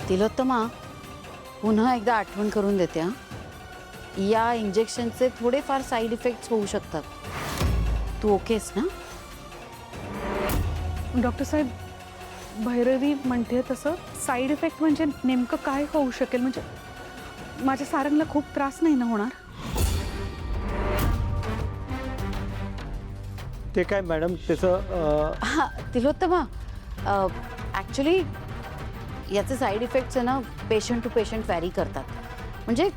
तिलोत्तमा, पुन्हा एकदा आठवण करून देते हा. या इंजेक्शनचे थोडेफार साईड इफेक्ट्स होऊ शकतात. तू ओकेस ना? डॉक्टर साहेब, भैरवी म्हणते तसं साईड इफेक्ट म्हणजे नेमकं काय होऊ शकेल? म्हणजे माझ्या सारंगला खूप त्रास नाही ना होणार? ते काय मॅडम त्याचं हां तिलोत्तमा, ॲक्च्युली याचे साईड इफेक्ट्स आहे ना पेशंट टू पेशंट व्हॅरी करतात. म्हणजे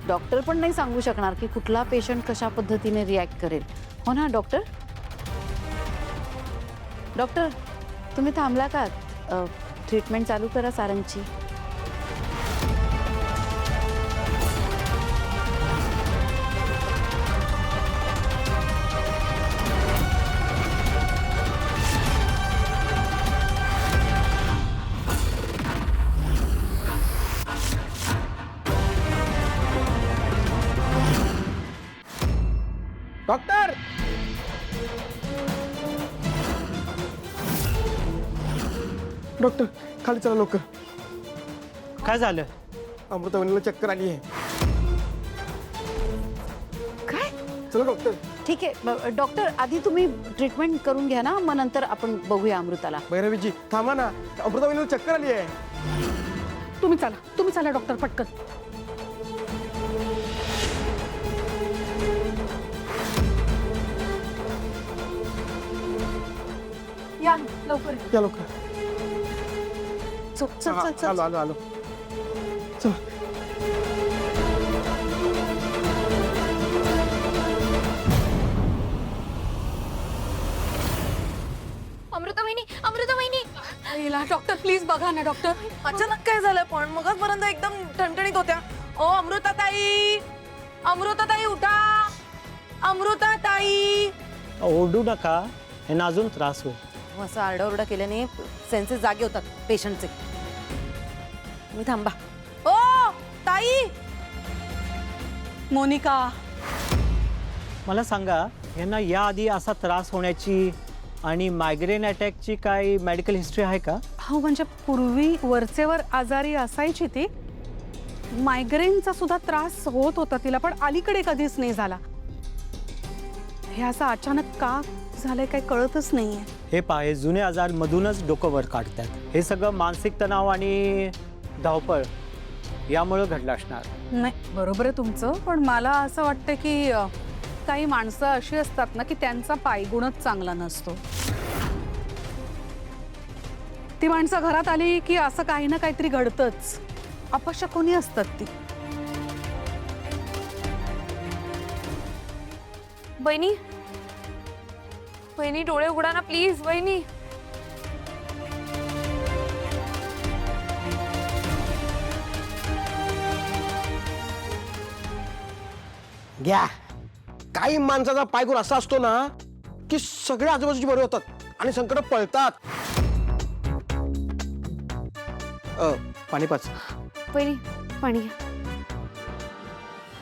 डॉक्टर पण नाही सांगू शकणार की कुठला पेशंट कशा पद्धतीने रिॲक्ट करेल. हो ना डॉक्टर? डॉक्टर तुम्ही थांबला का? ट्रीटमेंट चालू करा सारंगची. डॉक्टर, डॉक्टर खाली चला लवकर. काय झालं? अमृतावणीला चक्कर आली आहे. काय? चला डॉक्टर. ठीक आहे डॉक्टर, आधी तुम्ही ट्रीटमेंट करून घ्या ना, मग नंतर आपण बघूया अमृताला. भैरवीजी थांबा ना, अमृतावणीला चक्कर आली आहे. तुम्ही चला डॉक्टर पटकन. या लवकर. या लवकर. चल चल चल चल. आलो आलो आलो. चल. अमृता वहिनी. डॉक्टर प्लीज बघा ना डॉक्टर. अचानक काय झालं? पण मगाचपर्यंत एकदम ठणठणीत होत्या. ओ अमृताताई, अमृताताई उठा, अमृताताई. ओरडू नका, यांना अजून त्रास होईल. असं आरडाओरडा केल्याने सेन्सेस जागे होतात पेशंटचे. मी थांबा. ओ ताई. मोनिका, मला सांगा, यांना याआधी असा त्रास होण्याची आणि मायग्रेन अटॅकची काही मेडिकल हिस्ट्री आहे का? हो म्हणजे पूर्वी वरचेवर आजारी असायची ती. मायग्रेनचा सुद्धा त्रास होत होता तिला, पण अलीकडे कधीच नाही झाला. हे असं अचानक का झालंय काही कळतच नाहीये. हे पहा, जुने आजार मधूनच डोकं वर काढतात. हे सगळं मानसिक तणाव आणि धावपळ यामुळे घडलं असणार. नाही बरोबर आहे तुमचं, पण मला असं वाटतं की काही माणसं अशी असतात ना की त्यांचा पायगुणच चांगला नसतो. ती माणसं घरात आली की असं काही ना काहीतरी घडतंच. अपशकुनी असतात ती. बहिणी, बहिणी डोळे उघडा ना प्लीज. बहिणी घ्या. काही माणसाचा पायगुण असा असतो ना की सगळे आजूबाजूची बरे होतात आणि संकट पळतात. पाणी पाच. बहिणी पाणी घ्या.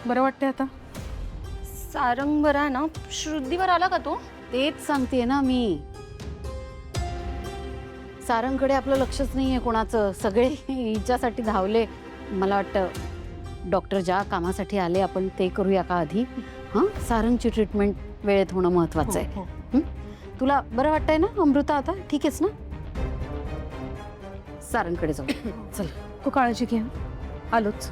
बरं वाटतंय आता? सारंग बरा ना? श्रुद्धीवर आला का तो? तेच सांगतेय ना मी. सारंगकडे आपलं लक्षच नाहीये कोणाचं. सगळे हिच्यासाठी धावले. मला वाटतं डॉक्टर ज्या कामासाठी आले आपण ते करूया का आधी? हां, सारंगची ट्रीटमेंट वेळेत होणं महत्वाचं आहे. तुला बरं वाटतंय ना अमृता? आता ठीक आहेस ना? सारंगकडे जाऊ. चल. तू काळजी घे. आलोच.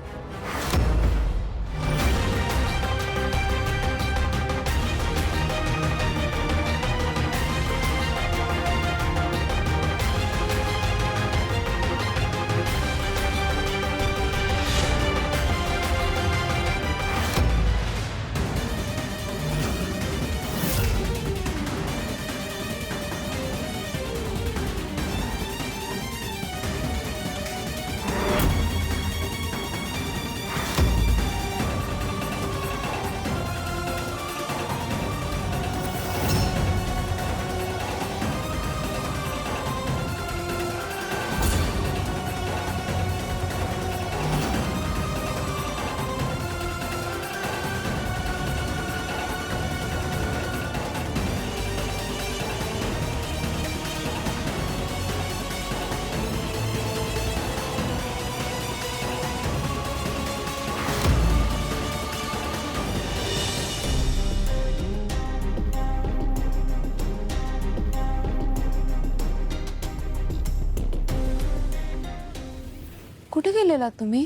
कुठे गेलेला तुम्ही?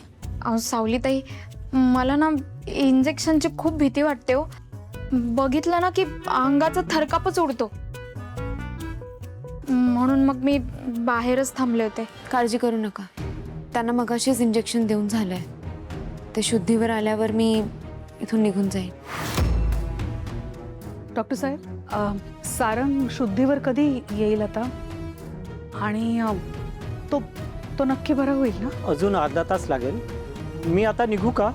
सावलीताई, मला ना इंजेक्शनची खूप भीती वाटते हो. बघितलं ना की अंगाचा थरकापच उडतो. म्हणून मग मी बाहेरच थांबले होते. काळजी करू नका, त्यांना मगाशीच इंजेक्शन देऊन झालंय. ते शुद्धीवर आल्यावर मी इथून निघून जाईन. डॉक्टर साहेब, सारंग शुद्धीवर कधी येईल आता? आणि तो तो नक्की बरा होईल ना? अजून अर्धा तास लागेल. मी आता निघू का?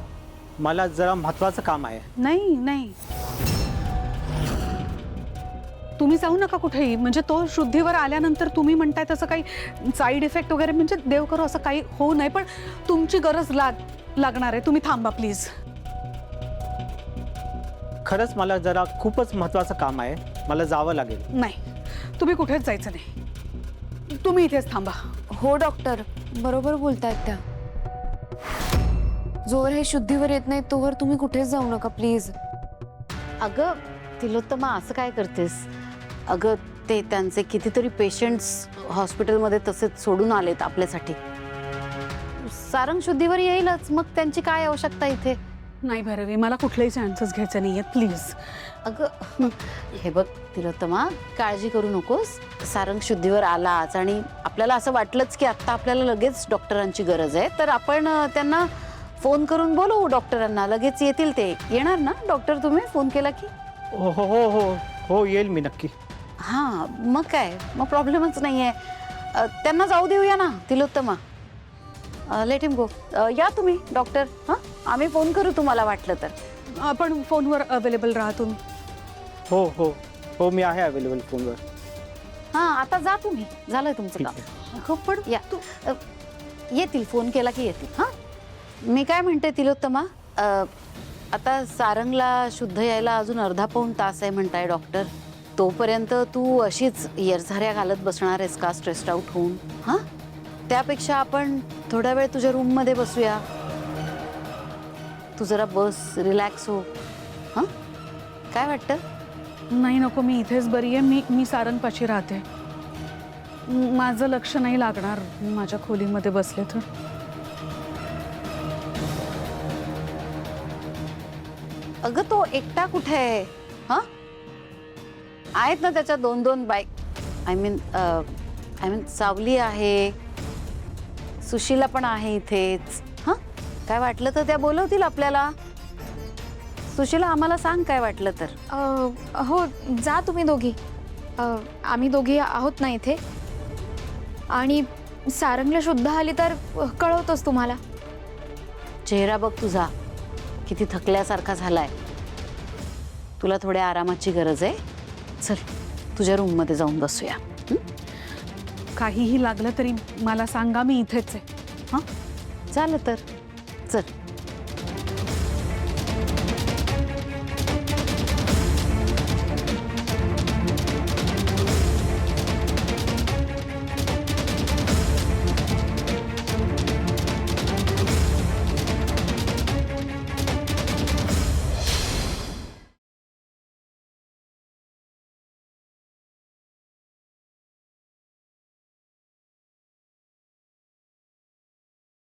मला जरा महत्त्वाचं काम आहे. नाही नाही, तुम्ही जाऊ नका कुठेही. म्हणजे तो शुद्धीवर आल्यानंतर तुम्ही म्हणताय तसं काही साईड इफेक्ट वगैरे, म्हणजे देव करो असं काही होऊ नये. पण तुमची गरज लागणार आहे. तुम्ही थांबा प्लीज. खरंच मला जरा खूपच महत्त्वाचं काम आहे. मला जावं लागेल. नाही, तुम्ही कुठेच जायचं नाही. तुम्ही इथेच थांबा. हो डॉक्टर, बरोबर बोलतायत त्या. जोवर हे शुद्धीवर येत नाही तोवर तुम्ही कुठेच जाऊ नका प्लीज. अगं तिलोत्तमा, असं काय करतेस? अगं ते त्यांचे कितीतरी पेशंट्स हॉस्पिटलमध्ये तसेच सोडून आलेत आपल्यासाठी. सारंग शुद्धीवर येईलच, मग त्यांची काय आवश्यकता इथे? नाही भैरवी, मला कुठलेही चान्सेस घ्यायचे नाहीयेत प्लीज. अगं हे बघ तिलोत्तमा, काळजी करू नकोस. सारंग शुद्धीवर आलाच आणि आपल्याला असं वाटलंच की आत्ता आपल्याला लगेच डॉक्टरांची गरज आहे, तर आपण त्यांना फोन करून बोलवू डॉक्टरांना. लगेच येतील ते. येणार ना डॉक्टर तुम्ही फोन केला की? हो हो हो हो हो, येईल मी नक्की. हां, मग काय, मग प्रॉब्लेमच नाही आहे. त्यांना जाऊ देऊया ना तिलोत्तमा. Let him go. या तुम्ही डॉक्टर. हां, आम्ही फोन करू तुम्हाला वाटलं तर. आपण फोनवर अवेलेबल राहा तुम्ही. हो हो हो, मी आहे अवेलेबल फोनवर. हां, आता जा तुम्ही. झालंय तुमचं ठीक काम. आहे. हो पण या येतील, फोन केला की येतील. हां, मी काय म्हणते तिलोत्तमा, आता सारंगला शुद्ध यायला अजून अर्धा पाऊण तास आहे म्हणताय डॉक्टर. तोपर्यंत तू अशीच येरझाऱ्या घालत बसणार आहेस का, स्ट्रेस्ड आउट होऊन? हां, त्यापेक्षा आपण थोडा वेळ तुझ्या रूममध्ये बसूया. तू जरा बस, रिलॅक्स हो. हां, काय वाटतं? नाही, नको, मी इथेच बरी आहे. मी सारंगपाशी राहते. माझं लक्ष नाही लागणार माझ्या खोलीमध्ये बसले तर. अगं तो एकटा कुठे आहे? हां, आहेत ना त्याच्या 2-2 बाईक. आय मीन सावली आहे, सुशीला पण आहे इथेच. हां, काय वाटलं तर त्या बोलवतील आपल्याला. सुशीला, आम्हाला सांग काय वाटलं तर. हो, जा तुम्ही दोघी. आम्ही दोघी आहोत ना इथे. आणि सारंगला शुद्ध आली तर कळवतोच तुम्हाला. चेहरा बघ तुझा किती थकल्यासारखा झालाय. तुला थोड्या आरामाची गरज आहे. चल तुझ्या रूममध्ये जाऊन बसूया. काहीही लागलं तरी मला सांगा, मी इथेच आहे. हां, झालं तर चल.